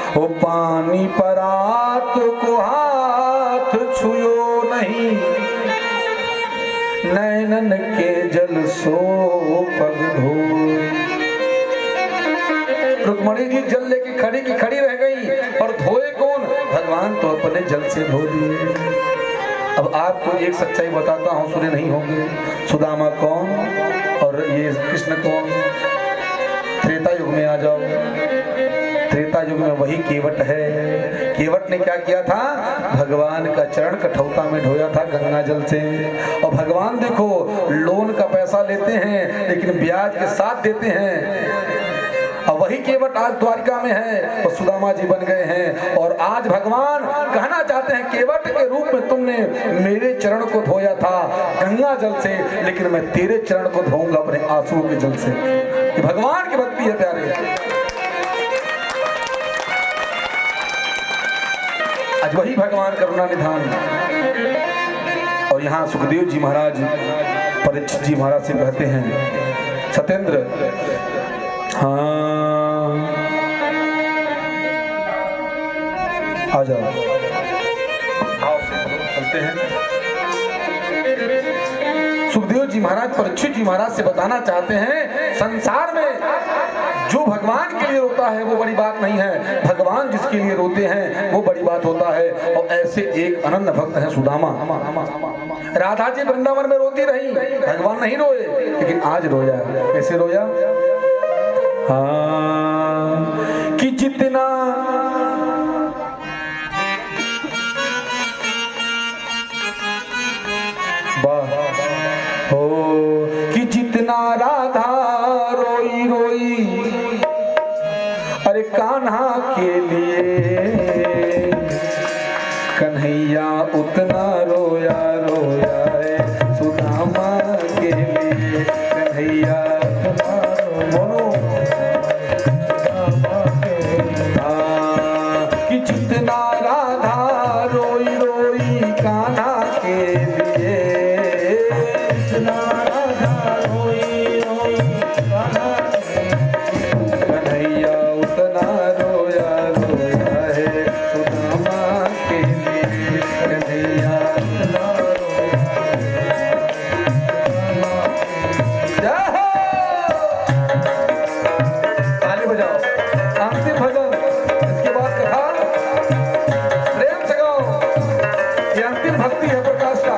ओ पानी परात को हाथ छुयो नहीं, नैनन के जल सो पग धोए। रुक्मणी जी जल लेके खड़ी की खड़ी रह गई, और धोए कौन? भगवान तो अपने जल से धो दिए। अब आपको एक सच्चाई बताता हूं, सुने नहीं होंगे। सुदामा कौन और ये कृष्ण कौन? त्रेता युग में आ जाओ। त्रेता युग में वही केवट है। केवट ने क्या किया था? भगवान का चरण कठौता में ढोया था गंगा जल से। और भगवान देखो लोन का पैसा लेते हैं लेकिन ब्याज के साथ देते हैं। और वही केवट आज द्वारिका में है और सुदामा जी बन गए हैं। और आज भगवान कहना चाहते हैं केवट के रूप में तुमने मेरे चरण को धोया था गंगा जल से, लेकिन मैं तेरे चरण को धोऊंगा अपने आंसुओं के जल से। ये भगवान की भक्ति है प्यारे। आज वही भगवान करुणा निधान। और यहाँ सुखदेव जी महाराज परीक्षित जी महाराज से कहते हैं, सत्येंद्र हाँ आ जाओ, आओ चलते हैं। सुखदेव जी महाराज परीक्षित जी महाराज से बताना चाहते हैं, संसार में जो भगवान के लिए रोता है वो बड़ी बात नहीं है, भगवान जिसके लिए रोते हैं वो बड़ी बात होता है। और ऐसे एक अनन्य भक्त है सुदामा। राधा जी वृंदावन में रोती रही, भगवान नहीं रोए, लेकिन आज रोया। कैसे रोया? हाँ कि जितना हो कि जितना राधा रोई रोई अरे कान्हा के लिए, कन्हैया उतना रोया रोया है सुदामा के लिए। कन्हैया बोलो कि जितना राधा रोई रोई कान्हा के लिए, जितना राधा रोई रोई कान्हा के लिए, कन्हैया उतना रोया रोया है सुदामा के लिए। कन्हैया उतना रोया ताली बजाओ। अंतिम भजन, इसके बाद कथा प्रेम से गाओ। ये अंतिम भक्ति है प्रकाश का।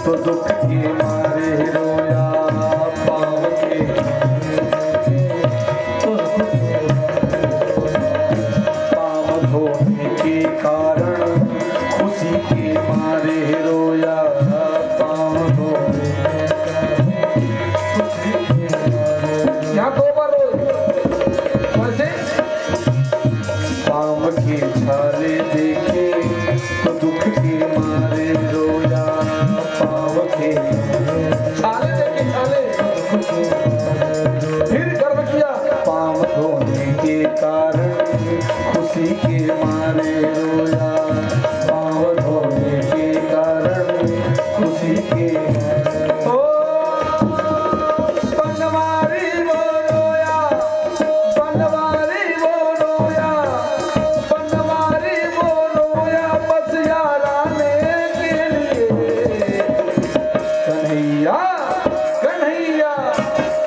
तो दुख के मारे रोया पाँव के, पाँव धोने के कारण खुशी के मारे रोया पाँव धोने, यहाँ दो बार वैसे पाँव के छाले देखे तो दुख के मारे रोया पाँव के छाले देखे छाले, फिर गर्व किया पाँव धोने के कारण खुशी के मारे रोया पाँव धोने के कारण खुशी के, ओ बनवारी वो रोया, बनवारी वो रोया, बनवारी वो रोया बस यार आने के लिए, कन्हैया कन्हैया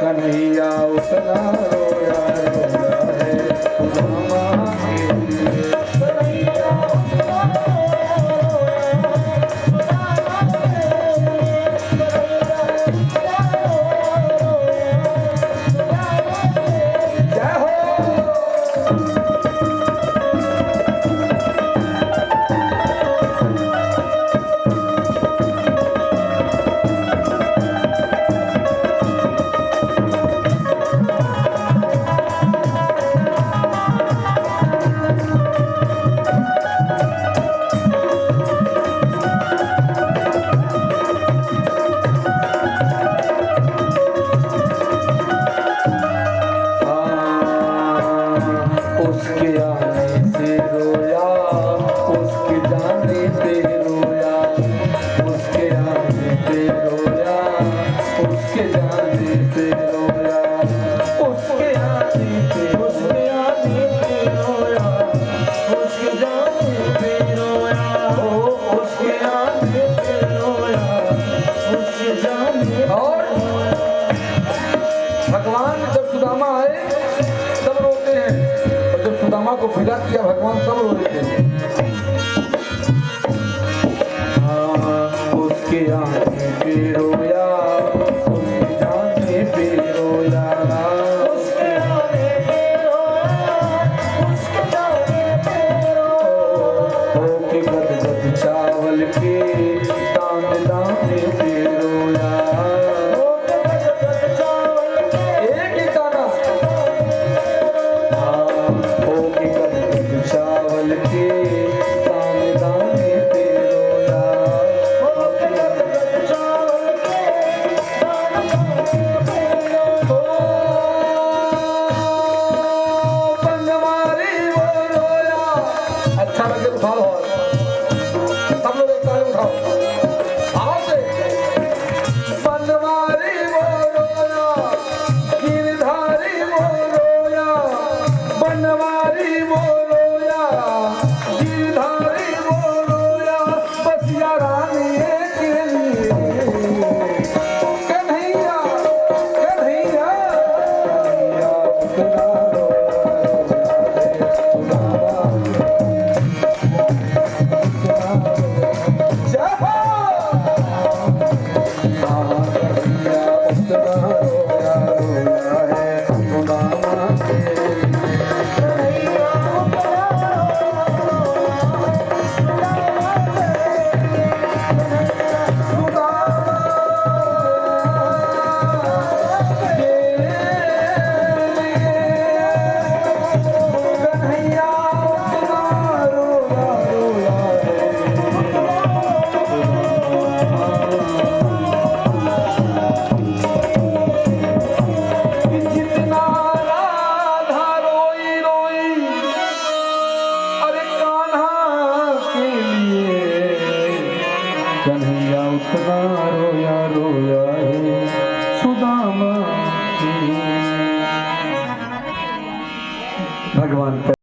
कन्हैया उतना रोया रोया है सुदामा के लिए, कन्हैया उतना जय हो। उसके आने से रोया, उसके जाने पे रोया, उसके आने पे रोया, उसके जाने पे रोया, उसके आने पे, उसके आने पे रोया, उसके जाने पे रोया, ओ उसके आने पे रोया, उसके जाने। और भगवान जब सुदामा आए तब रोते हैं, और जब सुदामा को विदा किया भगवान तब रो रहे थे। उसके आने पे रोया, उसके जाने पे रोया, उसके आने पे रोया, उसके जाने पे रोया, के गदगद चावल के दाने दाने पे रोया, के गदगद चावल के एक ही दाना, के गदगद चावल के दाने दाने पे रोया, के गदगद चावल के दाने दाने पे रोया, बनवारी वो रोया। अच्छा लगे उठाओ, सब लोग एक ताली उठाओ आवाज से, बनवारी वो रोया, गिरधारी वो रोया, बनवारी वो रोया, गिरधारी वो रोया बस यार आने के लिए, कन्हैया कन्हैया कन्हैया उतना रोया सुदामा जय हो। कन्हैया उतना रोया रोया है सुदामा के लिए, कन्हैया उतना सुदामा के लिए, कन्हैया उतना रोया रोया है, जितना राधा रोई रोई अरे कान्हा के लिए, कन्हैया उतना रोया रोया है सुदामा के लिए। भगवान